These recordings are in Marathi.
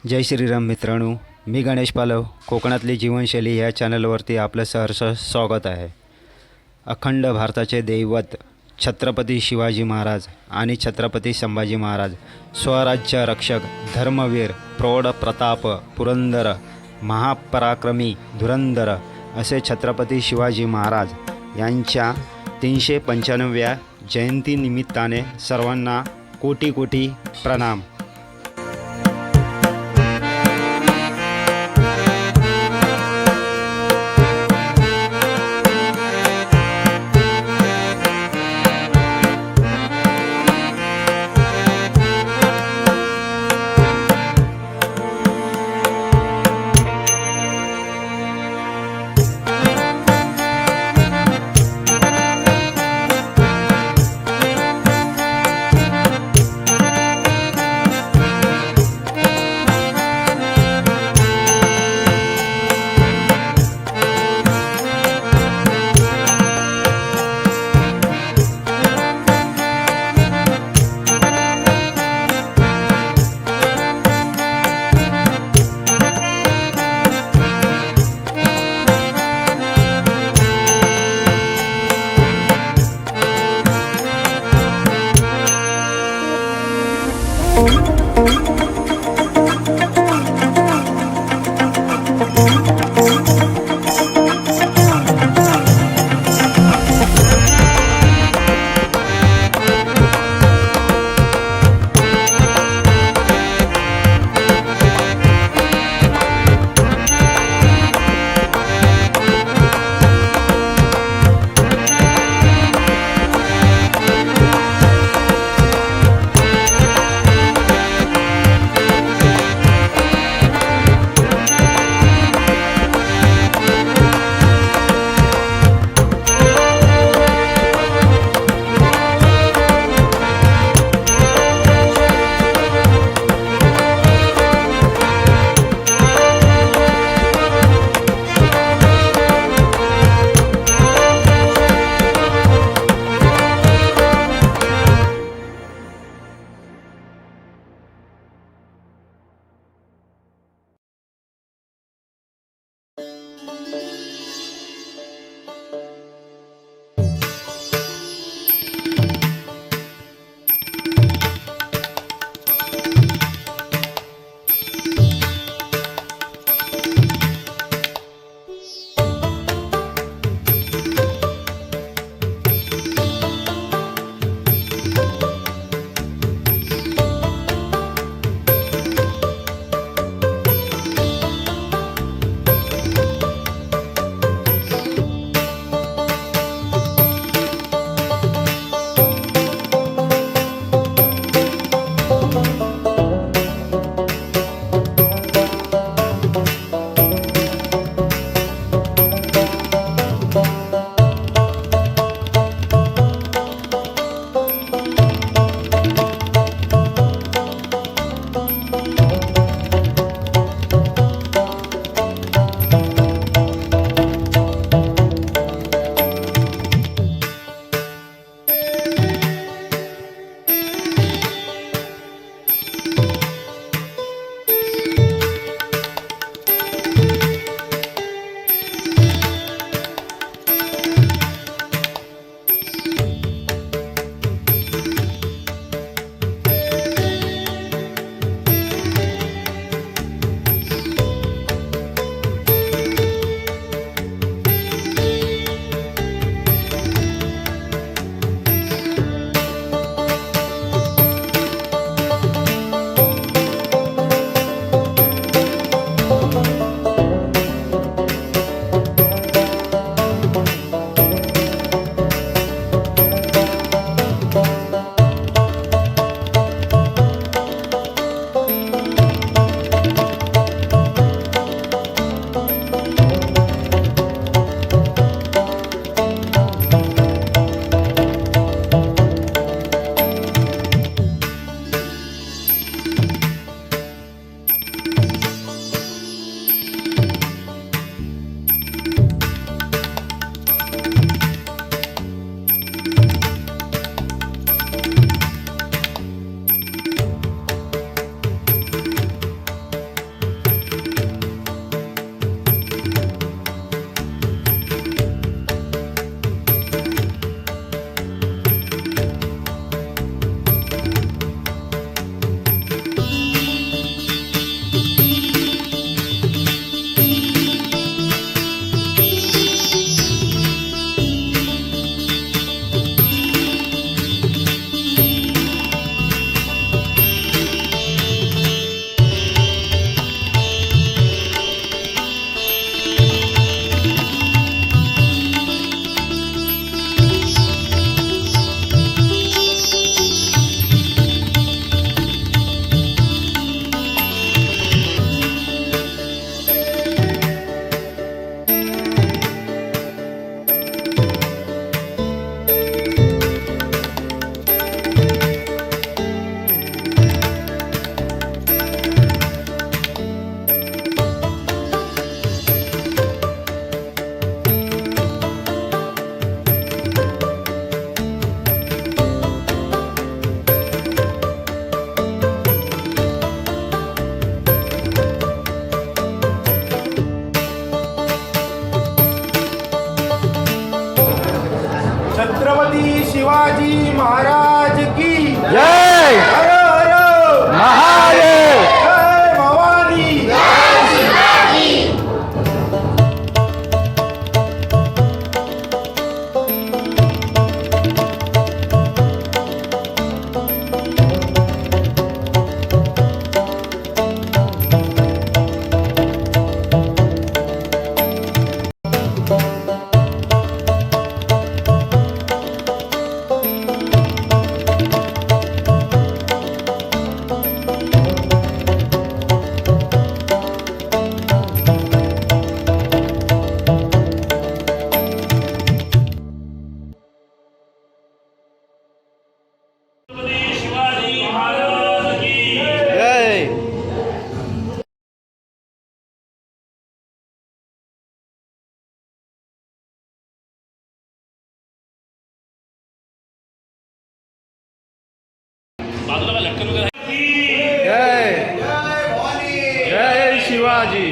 जय श्रीराम मित्रांनो, मी गणेश पालव. कोकणातली जीवनशैली ह्या चॅनलवरती आपलं सहर्ष स्वागत आहे. अखंड भारताचे दैवत छत्रपती शिवाजी महाराज आणि छत्रपती संभाजी महाराज, स्वराज्य रक्षक, धर्मवीर, प्रौढ प्रताप, पुरंदर, महापराक्रमी, धुरंधर असे छत्रपती शिवाजी महाराज यांच्या 395व्या जयंतीनिमित्ताने सर्वांना कोटी कोटी प्रणाम. छत्रपती शिवाजी महाराज की जय हर हर महादेव. जय भवानी. जय. जय जय शिवाजी.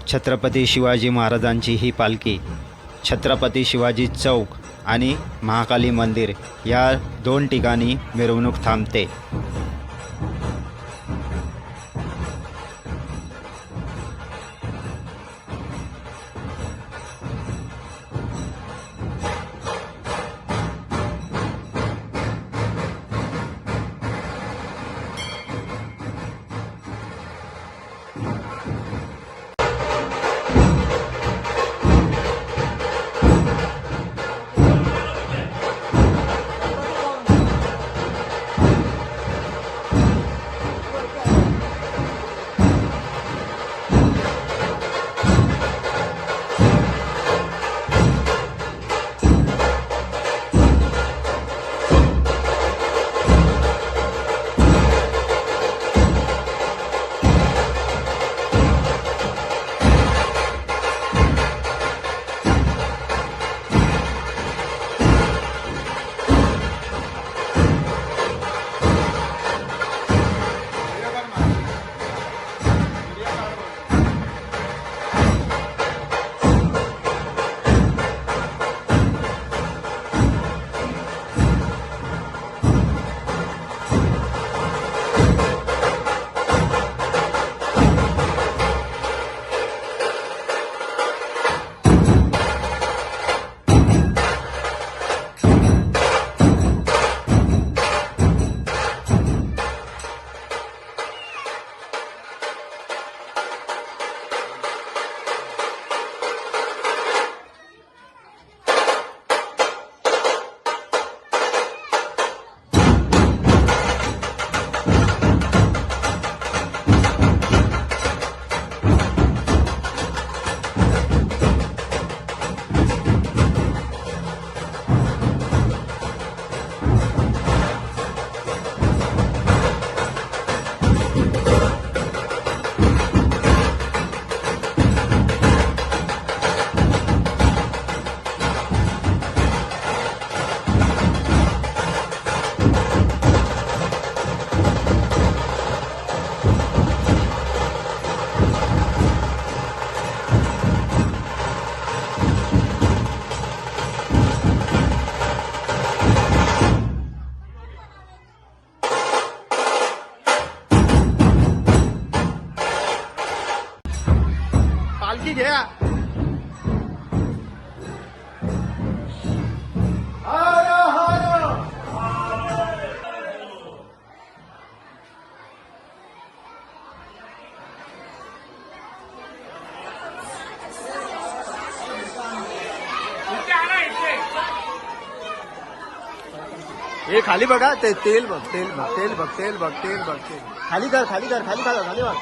छत्रपती शिवाजी महाराजांची ही पालखी छत्रपती शिवाजी चौक आणि महाकाली मंदिर या दोन ठिकाणी मिरवणूक थांबते. करा. हर हर हे खाली बघा ते तेल बघ तेल बघ तेल बघ तेल बघ तेल बघ तेल खाली कर खाली कर खाली कर खाली बघ.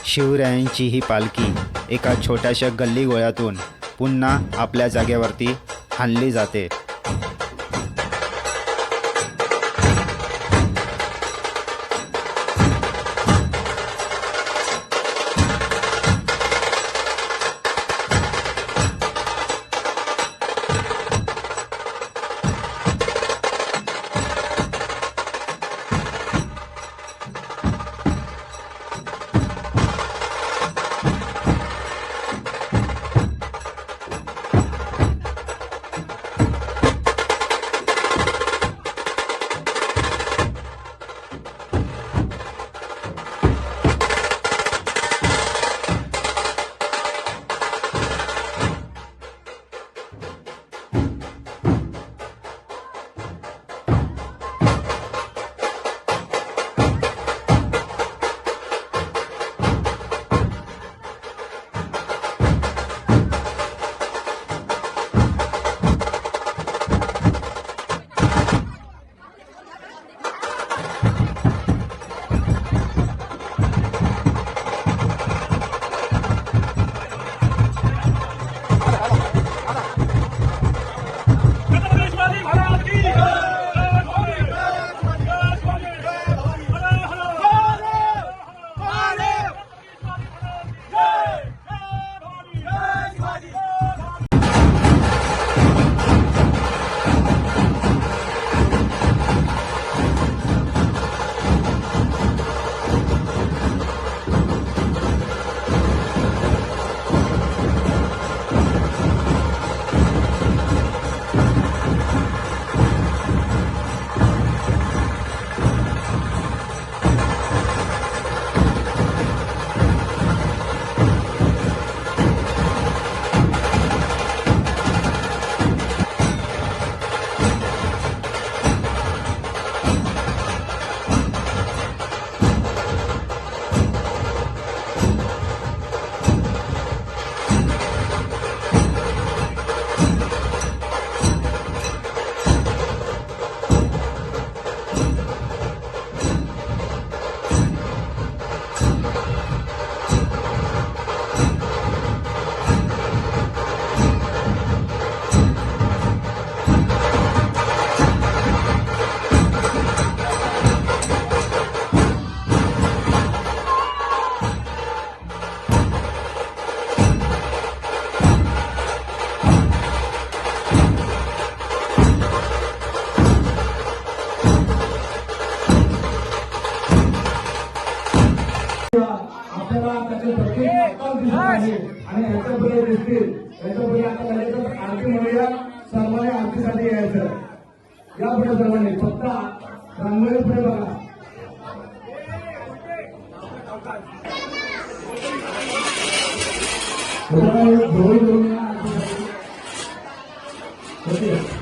शिवरायांची ही पालखी एका छोट्याशा गल्लीगोळ्यातून पुन्हा आपल्या जागेवरती आणली जाते. आपल्याला त्याचे प्रत्येक आकार दिसत आहे आणि याच्यापुढे दिसतील. याच्यापुढे आता लगेच आरती म्हणूया. सर्वांनी आरतीसाठी यायचं. या पुढे सर्वांनी फक्त रांगोळी पुढे बघा. ढोल घेऊन या आरतीसाठी. ओके.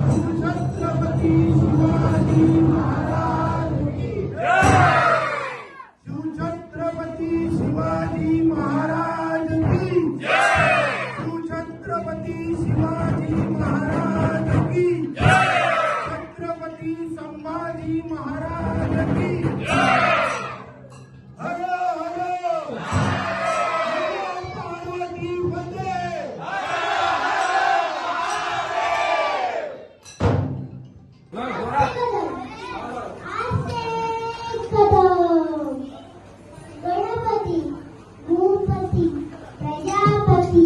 शिवछत्रपती शिवाजी महाराज की शिवछत्रपती शिवाजी महाराज की छत्रपती संभाजी महाराज की हर हर पार्वती वंदे गणपती भूपती प्रजापती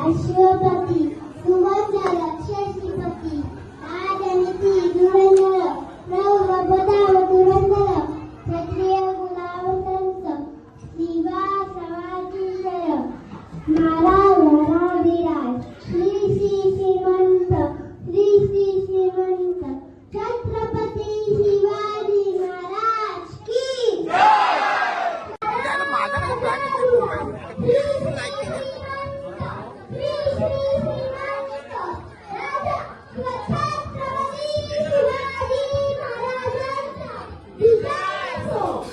अश्वपती सुवर्ण रक्षसीपती राजनीती धुरंधर प्रौरपदाव धुरंधर क्षत्रिय गुलावतंस शिवा सवाजीजय महाराज श्री श्रीमंत छत्रपती शिवाजी महाराज की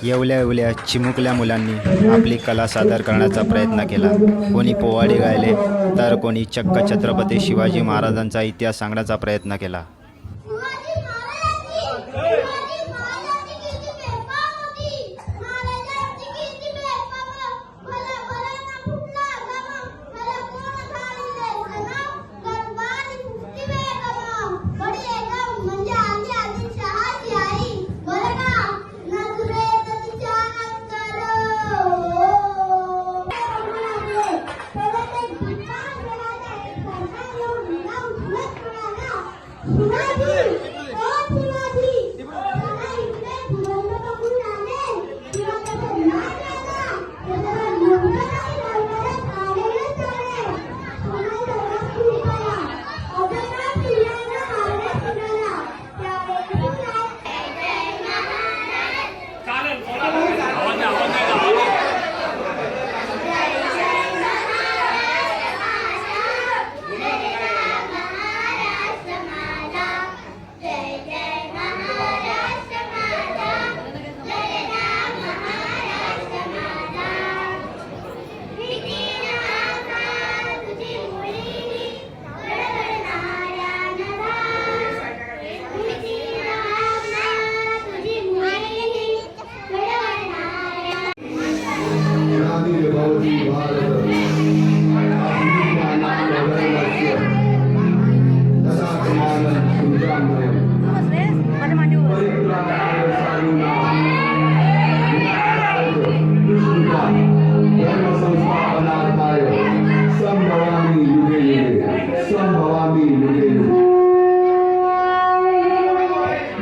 येवल्या येवल्या चिमुकल्या मुलांनी आपली कला सादर करण्याचा प्रयत्न केला. कोणी पोवाडे गायले तर कोणी चक्क छत्रपती शिवाजी महाराजांचा इतिहास सांगण्याचा प्रयत्न केला.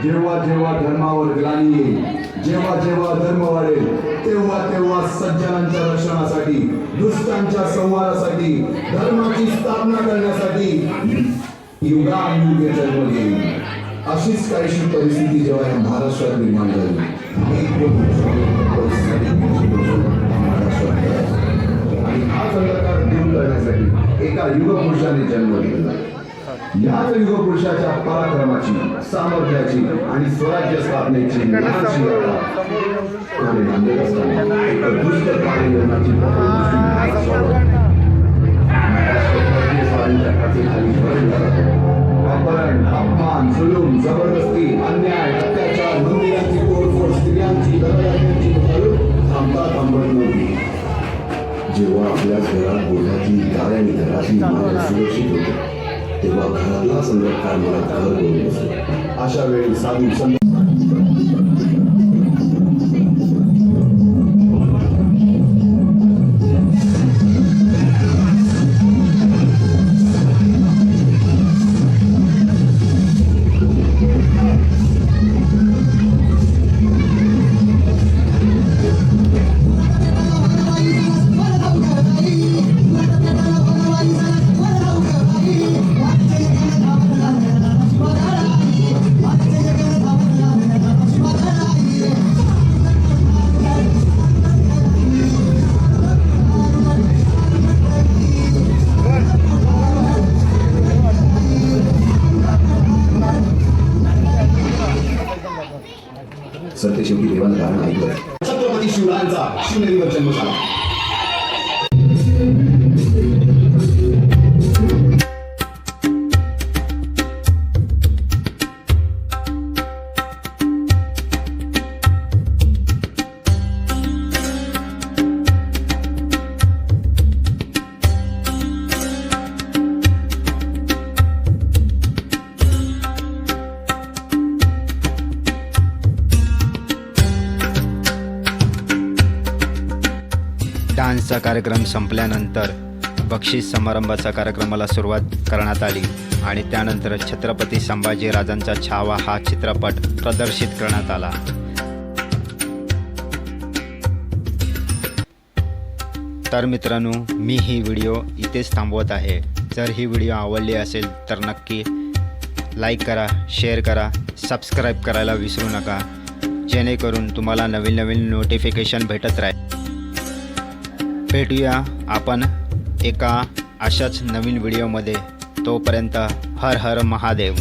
जेव्हा जेव्हा धर्मावर ग्लानी येईल, जेव्हा जेव्हा धर्म वाढेल, तेव्हा तेव्हा सज्जनांच्या रक्षणासाठी, दुष्टांच्या संहारासाठी, धर्माची स्थापना करण्यासाठी युगानुयुगे जन्म घेईल. अशीच काहीशी परिस्थिती जेव्हा या महाराष्ट्रात निर्माण झाली, आणि हा अंधकार दूर करण्यासाठी एका युगपुरुषाने जन्म घेतला. याच युगपुरुषाच्या पराक्रमाची, सामर्थ्याची आणि स्वराज्य स्थापनेची लहानशी यात्रा पुढे नांदेड असताना एका दुष्ट कार्यक्रमाची अपहरण, अपमान, जुलूम, जबरदस्ती, अन्याय, अत्याचार, मंदिरांची तोडफोड, स्त्रियांची दरवाजांची थांबता थांबत नव्हती. जेव्हा आपल्या घरात बोधाची गाय आणि घराची माल सुरक्षित होते, तेव्हा घराला संरक्षण मला घर करून बसतो. अशा वेळी साधू संत सत्य शेवटी देवानं गाणं ऐकलं. छत्रपती शिवरायांचा शिवनेरीवर जन्म झाला. डान्सचा कार्यक्रम संपल्यानंतर बक्षीस समारंभाचा कार्यक्रमाला सुरुवात करण्यात आली आणि त्यानंतर छत्रपती संभाजीराजांचा छावा हा चित्रपट प्रदर्शित करण्यात आला. तर मित्रांनो, मी ही व्हिडिओ इथेच थांबवत आहे. जर ही व्हिडिओ आवडली असेल तर नक्की लाईक करा, शेअर करा, सबस्क्राईब करायला विसरू नका, जेणेकरून तुम्हाला नवीन नवीन नोटिफिकेशन भेटत राहील. भेटूया आपण एका अशाच नवीन व्हिडिओमध्ये. तोपर्यंत हर हर महादेव.